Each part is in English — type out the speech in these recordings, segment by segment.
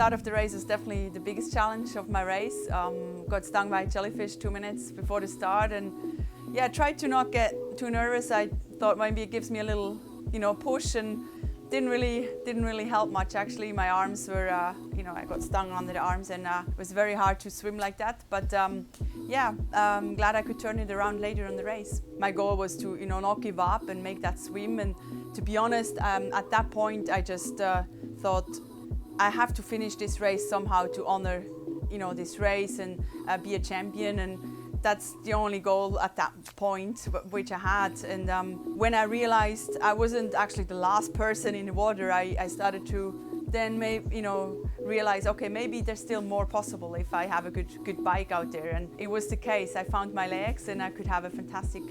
start of the race was definitely the biggest challenge of my race. Got stung by a jellyfish 2 minutes before the start, and yeah, tried to not get too nervous. I thought maybe it gives me a little, push, and didn't really help much actually. My arms were, I got stung under the arms, and it was very hard to swim like that. But yeah, I'm glad I could turn it around later in the race. My goal was to, not give up and make that swim. And to be honest, at that point, I just thought I have to finish this race somehow to honor, this race and be a champion. And that's the only goal at that point which I had. And when I realized I wasn't actually the last person in the water, I started to then realize, okay, maybe there's still more possible if I have a good bike out there. And it was the case. I found my legs and I could have a fantastic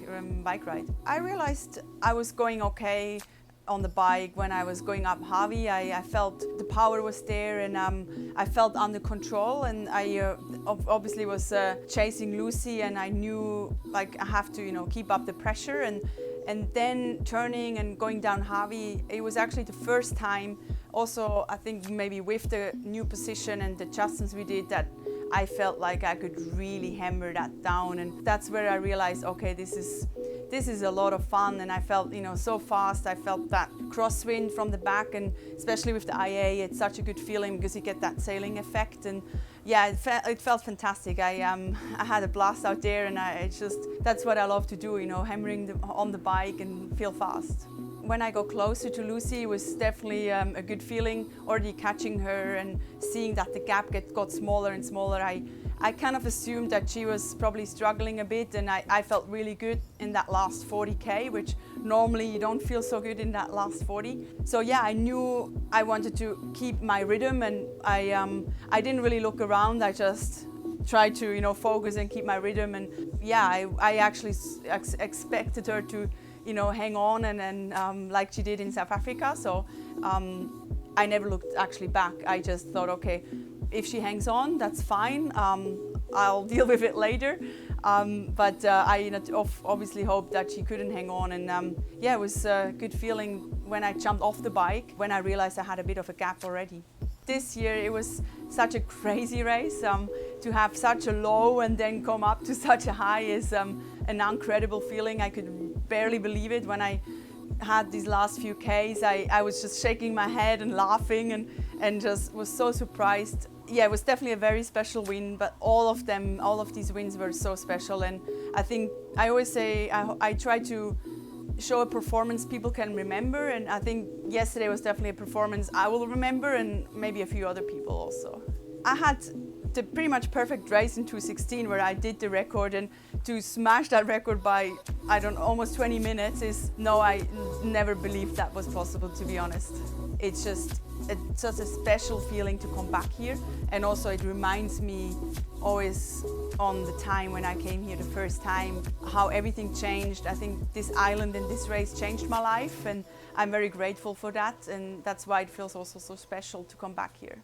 bike ride. I realized I was going okay on the bike when I was going up Hawi. I felt the power was there, and I felt under control, and I obviously was chasing Lucy, and I knew like I have to keep up the pressure, and then turning and going down Hawi, it was actually the first time also, I think maybe with the new position and the adjustments we did, that I felt like I could really hammer that down. And that's where I realized, okay, this is a lot of fun. And I felt, so fast. I felt that crosswind from the back, and especially with the IA, it's such a good feeling because you get that sailing effect. And yeah, it felt fantastic. I had a blast out there, and that's what I love to do, hammering on the bike and feel fast. When I got closer to Lucy, it was definitely a good feeling, already catching her and seeing that the gap got smaller and smaller. I kind of assumed that she was probably struggling a bit, and I felt really good in that last 40K, which normally you don't feel so good in that last 40. So yeah, I knew I wanted to keep my rhythm, and I didn't really look around. I just tried to focus and keep my rhythm. And yeah, I actually expected her to hang on and like she did in South Africa. So I never looked actually back. I just thought, okay, if she hangs on, that's fine. I'll deal with it later. But I obviously hoped that she couldn't hang on. And yeah, it was a good feeling when I jumped off the bike, when I realized I had a bit of a gap already. This year it was such a crazy race. To have such a low and then come up to such a high is an incredible feeling. I could barely believe it. When I had these last few Ks, I was just shaking my head and laughing and just was so surprised. Yeah, it was definitely a very special win, but all of these wins were so special. And I think I always say I try to show a performance people can remember, and I think yesterday was definitely a performance I will remember, and maybe a few other people also. I had the pretty much perfect race in 2:16 where I did the record, and to smash that record by almost 20 minutes I never believed that was possible, to be honest. It's such a special feeling to come back here, and also it reminds me always on the time when I came here the first time, how everything changed. I think this island and this race changed my life, and I'm very grateful for that, and that's why it feels also so special to come back here.